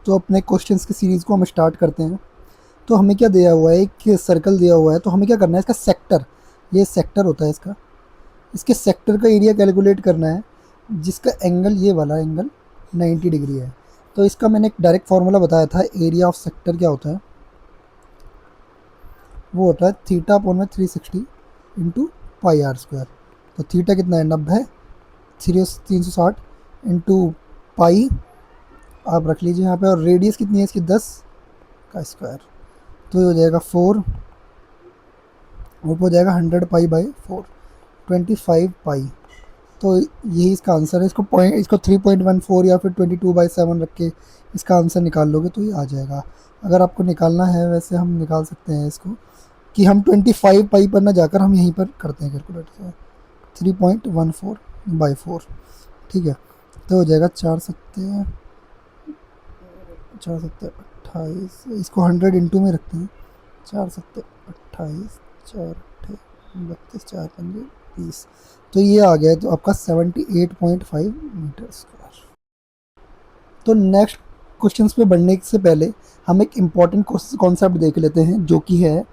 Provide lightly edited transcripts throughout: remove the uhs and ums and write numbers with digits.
तो अपने क्वेश्चंस की सीरीज़ को हम स्टार्ट करते हैं। तो हमें क्या दिया हुआ है, एक सर्कल दिया हुआ है, तो हमें क्या करना है, इसका सेक्टर, ये सेक्टर होता है इसका, इसके सेक्टर का एरिया कैलकुलेट करना है, जिसका एंगल, ये वाला एंगल 90 डिग्री है। तो इसका मैंने एक डायरेक्ट फार्मूला बताया था, एरिया ऑफ सेक्टर क्या होता है, वो होता है थीटा अपॉन में 360 इंटू पाई आर स्क्वायर। तो थीटा कितना है, 90, 360 इंटू पाई आप रख लीजिए यहाँ पे, और रेडियस कितनी है इसकी, 10 का स्क्वायर, तो ये हो जाएगा 4, ऊपर हो जाएगा 100 पाई बाई 4, 25 पाई। तो यही इसका आंसर है। इसको 3.14 या फिर 22/7 रख के इसका आंसर निकाल लोगे तो ये आ जाएगा। अगर आपको निकालना है, वैसे हम निकाल सकते हैं इसको, कि हम 25 पाई पर ना जाकर हम यहीं पर करते हैं कैलकुलेट से, 3.14/4, ठीक है। तो हो जाएगा 4 सत्ते 28, इसको 100 इंटू में रखते हैं, 4 सत्ते 28, 4 अट्ठे 32, 4 पंजे 20, तो ये आ गया है तो आपका 78.5 मीटर स्क्वायर। तो नेक्स्ट क्वेश्चंस पे बढ़ने से पहले हम एक इम्पॉर्टेंट कॉन्सेप्ट देख लेते हैं, जो कि है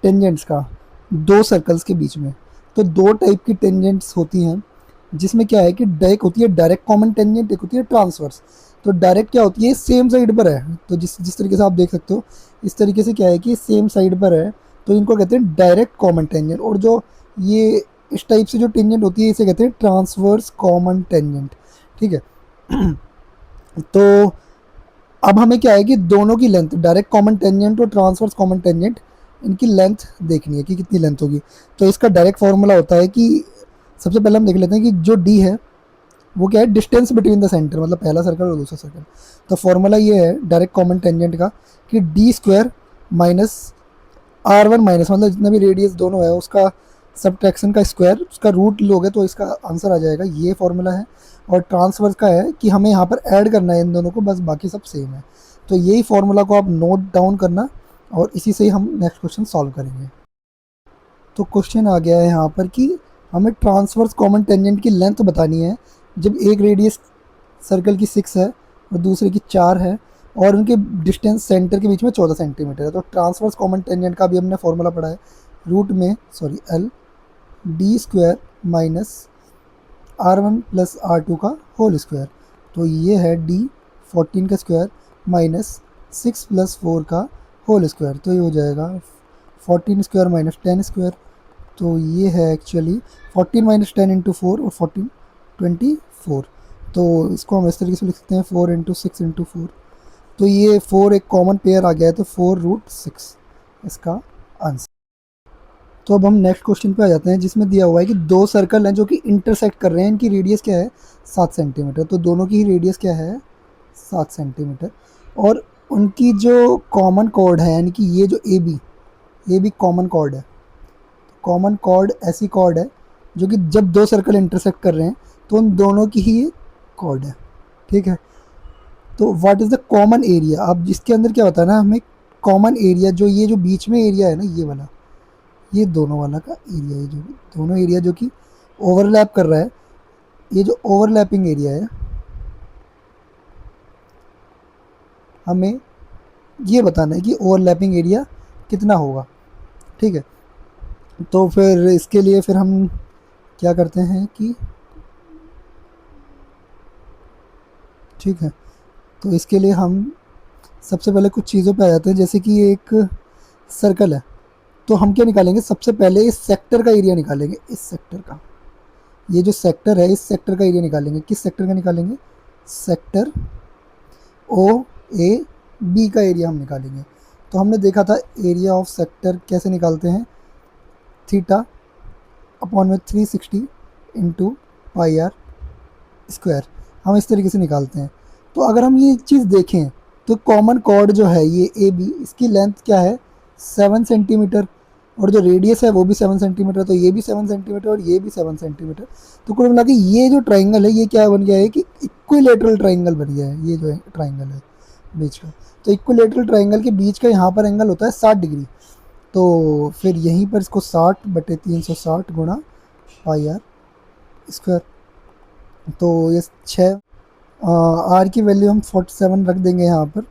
टेंजेंट्स का, दो सर्कल्स के बीच में। तो दो टाइप की टेंजेंट्स होती हैं, जिसमें क्या है कि एक होती है डायरेक्ट कॉमन टेंजेंट, एक होती है ट्रांसवर्स। तो डायरेक्ट क्या होती है, सेम साइड पर है, तो जिस जिस तरीके से आप देख सकते हो, इस तरीके से क्या है कि सेम साइड पर है, तो इनको कहते हैं डायरेक्ट कॉमन टेंजेंट। और जो ये इस टाइप से जो टेंजेंट होती है, इसे कहते हैं ट्रांसवर्स कॉमन टेंजेंट, ठीक है। तो अब हमें क्या है कि दोनों की लेंथ, डायरेक्ट कॉमन टेंजेंट और ट्रांसवर्स कॉमन टेंजेंट, इनकी लेंथ देखनी है कि कितनी लेंथ होगी। तो इसका डायरेक्ट फार्मूला होता है कि, सबसे पहले हम देख लेते हैं कि जो डी है वो क्या है, डिस्टेंस बिटवीन द सेंटर, मतलब पहला सर्कल और दूसरा सर्कल। तो फॉर्मूला ये है डायरेक्ट कॉमन टेंजेंट का, कि D square minus R1 minus, मतलब जितना भी रेडियस दोनों है उसका सब्ट्रैक्शन का स्क्वायर, उसका रूट लोगे तो इसका आंसर आ जाएगा, ये फॉर्मूला है। और ट्रांसफर का है कि हमें यहाँ पर ऐड करना है इन दोनों को, बस बाकी सब सेम है। तो यही फॉर्मूला को आप नोट डाउन करना, और इसी से ही हम नेक्स्ट क्वेश्चन सॉल्व करेंगे। तो क्वेश्चन आ गया है यहाँ पर कि हमें ट्रांसवर्स कॉमन टेंजेंट की लेंथ बतानी है, जब एक रेडियस सर्कल की 6 है और दूसरे की 4 है, और उनके डिस्टेंस सेंटर के बीच में 14 सेंटीमीटर है। तो ट्रांसवर्स कॉमन टेंजेंट का भी हमने फॉर्मूला पढ़ा है, L D square minus R1 plus R2 का होल स्क्वायर। तो ये है डी 14 का स्क्वायर माइनस 6 प्लस 4 का होल स्क्वायर, तो ये हो जाएगा 14 स्क्वायर माइनस 10 स्क्वायर। तो ये है एक्चुअली 14 माइनस 10 इंटू 4, और 14 24। तो इसको हम इस तरीके से लिख सकते हैं, 4 इंटू 6 इंटू 4। तो ये 4 एक कॉमन पेयर आ गया है, तो 4√6 इसका आंसर। तो अब हम नेक्स्ट क्वेश्चन पे आ जाते हैं, जिसमें दिया हुआ है कि दो सर्कल हैं जो कि इंटरसेक्ट कर रहे हैं, इनकी रेडियस क्या है, 7 सेंटीमीटर। तो दोनों की ही रेडियस क्या है, 7 सेंटीमीटर। और उनकी जो कॉमन कॉर्ड है, यानी कि ये जो ए बी कॉमन कॉर्ड है। कॉमन कॉर्ड ऐसी कॉर्ड है जो कि जब दो सर्कल इंटरसेक्ट कर रहे हैं तो उन दोनों की ही कॉर्ड है, ठीक है। तो what is the common area, अब जिसके अंदर क्या होता है ना, हमें कॉमन एरिया, जो ये जो बीच में एरिया है ना, ये वाला, ये दोनों वाला का एरिया है, जो दोनों एरिया जो कि ओवरलैप कर रहा है, ये जो ओवरलैपिंग एरिया है, हमें ये बताना है कि ओवरलैपिंग एरिया कितना होगा, ठीक है। तो फिर इसके लिए फिर हम क्या करते हैं कि, ठीक है, तो इसके लिए हम सबसे पहले कुछ चीज़ों पे आ जाते हैं, जैसे कि एक सर्कल है, तो हम क्या निकालेंगे, सबसे पहले इस सेक्टर का एरिया निकालेंगे, इस सेक्टर का, ये जो सेक्टर है इस सेक्टर का एरिया निकालेंगे। किस सेक्टर का निकालेंगे, सेक्टर ओ ए बी का एरिया हम निकालेंगे। तो हमने देखा था एरिया ऑफ सेक्टर कैसे निकालते हैं, थीटा अपॉन में 360 इंटू पाई आर स्क्वायर, हम इस तरीके से निकालते हैं। तो अगर हम ये चीज़ देखें, तो कॉमन कॉर्ड जो है ये ए बी, इसकी लेंथ क्या है, 7 सेंटीमीटर, और जो रेडियस है वो भी 7 सेंटीमीटर, तो ये भी 7 सेंटीमीटर और ये भी 7 सेंटीमीटर। तो कुल मिला के ये जो ट्राइंगल है, ये क्या बन गया है कि इक्विलेटरल ट्राइंगल बन गया है, ये जो ट्राइंगल है बीच का। तो इक्विलेटरल ट्राइंगल के बीच का यहाँ पर एंगल होता है 60 डिग्री। तो फिर यहीं पर इसको 60/360 गुणा पाई आर स्क्वायर, तो ये 6 आर की वैल्यू हम 47 रख देंगे यहाँ पर,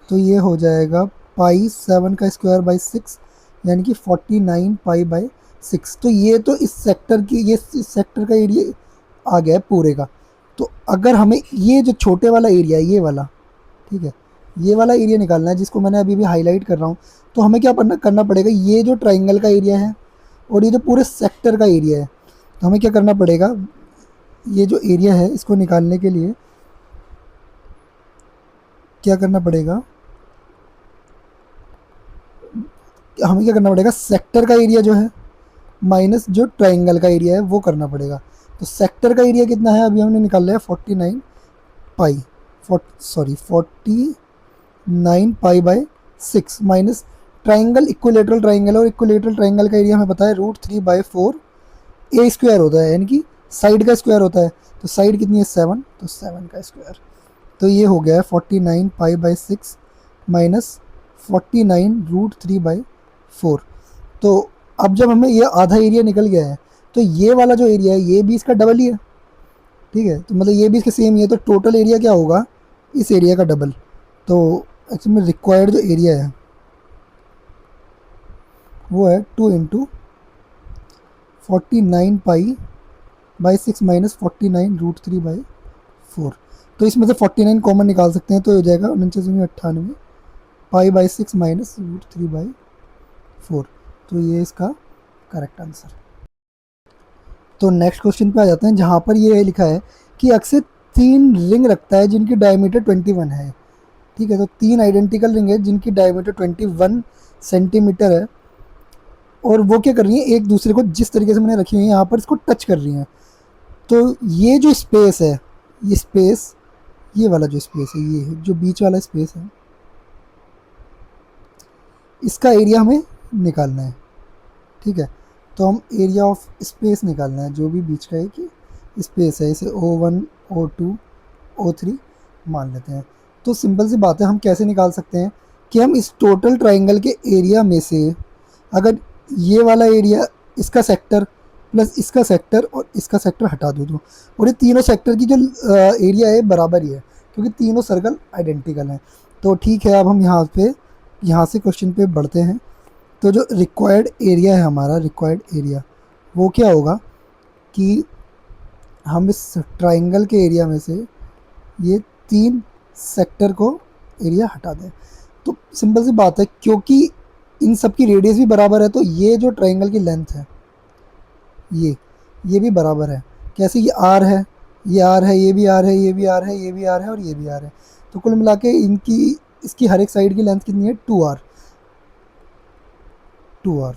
तो ये हो जाएगा पाई 7 का स्क्वायर बाई 6, यानी कि 49 पाई बाई 6। तो ये तो इस सेक्टर की, ये इस सेक्टर का एरिया आ गया है पूरे का। तो अगर हमें ये जो छोटे वाला एरिया है, ये वाला, ठीक है, ये वाला एरिया निकालना है, जिसको मैंने अभी भी हाईलाइट कर रहा हूँ, तो हमें क्या करना पड़ेगा, ये जो ट्राइंगल का एरिया है और ये जो पूरे सेक्टर का एरिया है, तो हमें क्या करना पड़ेगा, ये जो एरिया है इसको निकालने के लिए क्या करना पड़ेगा, हमें क्या करना पड़ेगा, सेक्टर का एरिया जो है माइनस जो ट्राइंगल का एरिया है वो करना पड़ेगा। तो सेक्टर का एरिया कितना है, अभी हमने निकाला है 49 पाई, 49 pi by 6 minus triangle, equilateral triangle, और इक्विलेटरल ट्राइंगल का एरिया हमें पता है √3/4 ए स्क्वायर होता है, यानी कि साइड का स्क्वायर होता है। तो साइड कितनी है 7, तो 7 का स्क्वायर। तो ये हो गया है 49 पाई बाई 6 माइनस 49 √3/4। तो अब जब हमें ये आधा एरिया निकल गया है, तो ये वाला जो एरिया है ये भी इसका डबल ही है, ठीक है, तो मतलब ये भी इसके सेम ही है। तो टोटल एरिया क्या होगा, इस एरिया का डबल। तो एक्चुअली में रिक्वायर्ड जो एरिया है वो है 2 × 49 पाई बाई 6 माइनस 49 √3/4। तो इसमें से 49 कॉमन निकाल सकते हैं, तो हो जाएगा 49×98 पाई बाई 6 माइनस √3/4। तो ये इसका करेक्ट आंसर। तो नेक्स्ट क्वेश्चन पे आ जाते हैं, जहाँ पर ये लिखा है कि अक्सर 3 रिंग रखता है जिनकी डायमीटर 21 है, ठीक है। तो 3 आइडेंटिकल रिंग है जिनकी डायमीटर 21 सेंटीमीटर है, और वो क्या कर रही है, एक दूसरे को जिस तरीके से मैंने रखी हुई है यहाँ पर इसको टच कर रही हैं। तो ये जो स्पेस है, ये स्पेस, ये वाला जो स्पेस है, ये जो बीच वाला स्पेस है, इसका एरिया हमें निकालना है, ठीक है। तो हम एरिया ऑफ स्पेस निकालना है, जो भी बीच का एक स्पेस है, इसे O1 O2 O3 मान लेते हैं। तो सिंपल सी बात है, हम कैसे निकाल सकते हैं कि हम इस टोटल ट्राइंगल के एरिया में से अगर ये वाला एरिया, इसका सेक्टर प्लस इसका सेक्टर और इसका सेक्टर हटा दो, और ये तीनों सेक्टर की जो एरिया है बराबर ही है, क्योंकि तीनों सर्कल आइडेंटिकल हैं। तो ठीक है, अब हम यहाँ से क्वेश्चन पे बढ़ते हैं। तो जो रिक्वायर्ड एरिया है हमारा, रिक्वायर्ड एरिया वो क्या होगा कि हम इस ट्राइंगल के एरिया में से ये 3 सेक्टर को एरिया हटा दें। तो सिंपल सी बात है, क्योंकि इन सब की रेडियस भी बराबर है, तो ये जो ट्राइंगल की लेंथ है ये भी बराबर है। कैसे, ये आर है, ये आर है, ये भी आर है, ये भी आर है, ये भी आर है, और ये भी आर है। तो कुल मिला के इनकी, इसकी हर एक साइड की लेंथ कितनी है, 2r, 2r,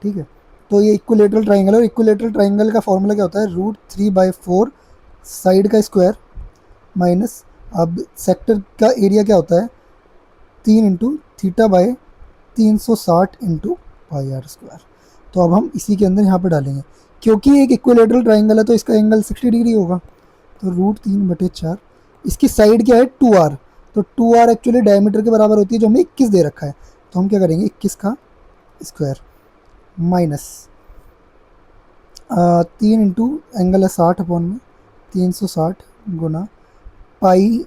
ठीक है। तो ये इक्विलेटरल ट्राइंगल है, और इक्विलेटरल ट्राइंगल का फॉर्मूला क्या होता है, √3/4 साइड का स्क्वायर माइनस, अब सेक्टर का एरिया क्या होता है, 3 × θ/360 × πr²। तो अब हम इसी के अंदर यहाँ पर डालेंगे, क्योंकि एक इक्विलेटरल ट्राइंगल है तो इसका एंगल 60 डिग्री होगा। तो √3/4, इसकी साइड क्या है 2r, तो 2r एक्चुअली डायमीटर के बराबर होती है, जो हमें 21 दे रखा है। तो हम क्या करेंगे, 21 का स्क्वायर माइनस 3 इंटू एंगल है 60 में 360 गुना पाई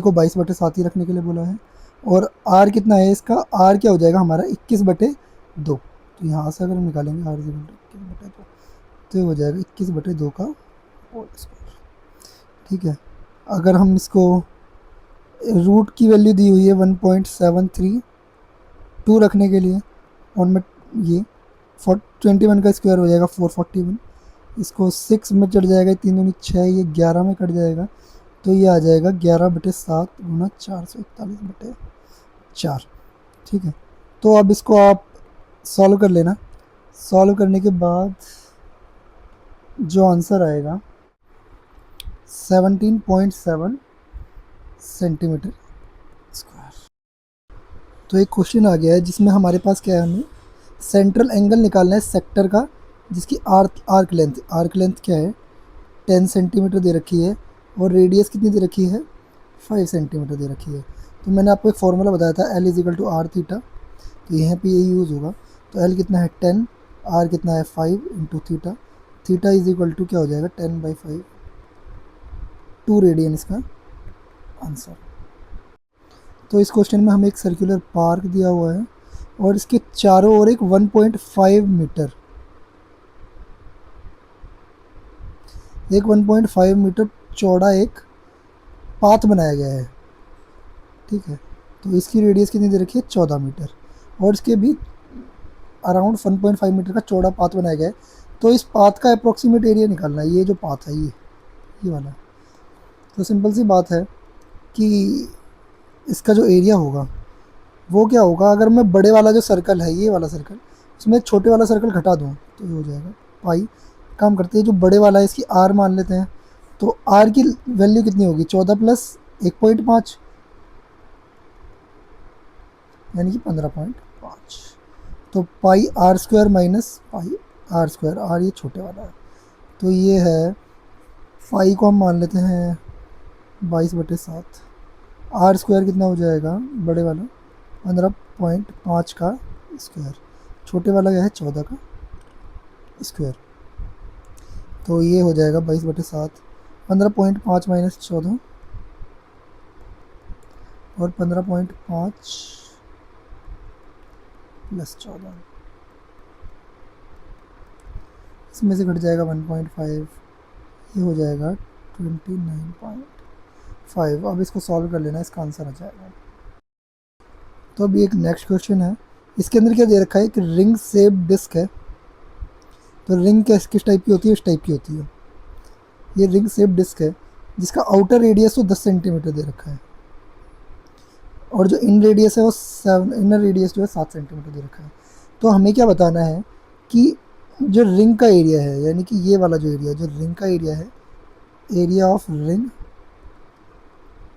को 22/7 ही रखने के लिए बोला है, और आर कितना है इसका, आर क्या हो जाएगा हमारा 21/2। तो यहाँ से अगर हम निकालेंगे आर 21/2, तो ये हो जाएगा 21/2 का होल स्क्वायर, ठीक है। अगर हम इसको, रूट की वैल्यू दी हुई है 1.732 रखने के लिए, और मैं ये 21 का स्क्वायर हो जाएगा 441, इसको 6 में चढ़ जाएगा, 3 दूनी 6, ये 11 में कट जाएगा, तो ये आ जाएगा 11/7 गुना 441/4, ठीक है। तो अब इसको आप सॉल्व कर लेना, सॉल्व करने के बाद जो आंसर आएगा 17.7 सेंटीमीटर स्क्वायर। तो एक क्वेश्चन आ गया है जिसमें हमारे पास क्या है, हमें सेंट्रल एंगल निकालना है सेक्टर का, जिसकी आर्क लेंथ क्या है 10 सेंटीमीटर दे रखी है, और रेडियस कितनी दे रखी है 5 सेंटीमीटर दे रखी है। तो मैंने आपको एक फार्मूला बताया था L = r थीटा, तो यहाँ पे यही यूज़ होगा। तो L कितना है 10, R कितना है 5 इंटू थीटा, थीटा = क्या हो जाएगा 10/5, 2 रेडियन इसका आंसर। तो इस क्वेश्चन में हमें एक सर्कुलर पार्क दिया हुआ है और इसके चारों ओर एक 1.5 मीटर, एक 1.5 मीटर चौड़ा एक पाथ बनाया गया है, ठीक है। तो इसकी रेडियस कितनी दे रखी है, 14 मीटर, और इसके भी अराउंड 1.5 मीटर का चौड़ा पाथ बनाया गया है। तो इस पाथ का अप्रोक्सीमेट एरिया निकालना है, ये जो पाथ है ये वाला। तो सिंपल सी बात है कि इसका जो एरिया होगा वो क्या होगा, अगर मैं बड़े वाला जो सर्कल है, ये वाला सर्कल, उसमें छोटे वाला सर्कल घटा दूँ तो ये हो जाएगा पाई। काम करते हैं, जो बड़े वाला है इसकी आर मान लेते हैं। तो आर की वैल्यू कितनी होगी, 14 प्लस 1.5 यानी कि 15.5। तो pi R square minus pi R square, R ये छोटे वाला है, तो ये है पाई को हम मान लेते हैं 22/7। आर स्क्वायर कितना हो जाएगा, बड़े वाला 15.5 का स्क्वायर, छोटे वाला क्या है 14 का स्क्वायर। तो ये हो जाएगा 22/7, 15.5 माइनस 14 और 15.5 प्लस 14, इसमें से घट जाएगा 1.5, ये हो जाएगा 29.5। अब इसको सॉल्व कर लेना, इसका आंसर आ जाएगा। तो अभी एक नेक्स्ट क्वेश्चन है, इसके अंदर क्या दे रखा है कि रिंग शेप डिस्क है। तो रिंग किस टाइप की होती है, इस टाइप की होती है। ये रिंग शेप डिस्क है जिसका आउटर रेडियस तो 10 सेंटीमीटर दे रखा है और जो इन रेडियस है वो 7, इनर रेडियस जो है 7 सेंटीमीटर दे रखा है। तो हमें क्या बताना है कि जो रिंग का एरिया है, यानी कि ये वाला जो एरिया, जो रिंग का एरिया है, एरिया ऑफ रिंग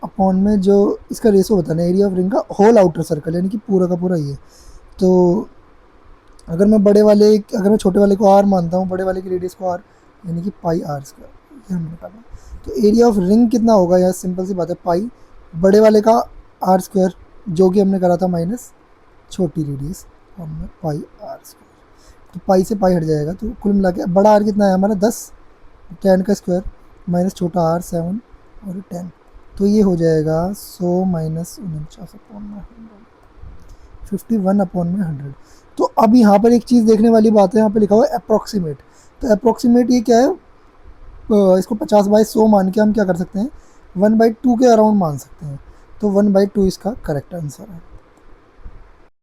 अपॉन में जो इसका रेशो बताना है, एरिया ऑफ रिंग का होल आउटर सर्कल, यानी कि पूरा का पूरा ये। तो अगर मैं छोटे वाले को आर मानता हूँ, बड़े वाले की रेडियस को आर, यानी कि पाई आर स्क्वायर, ये हमने निकाला। तो एरिया ऑफ रिंग कितना होगा, यार सिंपल सी बात है, पाई बड़े वाले का आर स्क्वायर, जो कि हमने करा था माइनस छोटी रेडियस और में पाई आर स्क्वायर। तो पाई से पाई हट जाएगा, तो कुल मिला के बड़ा आर कितना है हमारा 10, 10 का स्क्वायर माइनस छोटा आर 7 और 10। तो ये हो जाएगा 100 माइनस 49 अपॉन में 100, 51 अपॉन में 100। तो अब यहाँ पर एक चीज़ देखने वाली बात है, यहाँ पे लिखा हुआ है अप्रॉक्सीमेट। तो अप्रॉक्सीमेट ये क्या है, इसको 50/100 मान के हम क्या कर सकते हैं, 1/2 के अराउंड मान सकते हैं। तो 1/2 इसका करेक्ट आंसर है।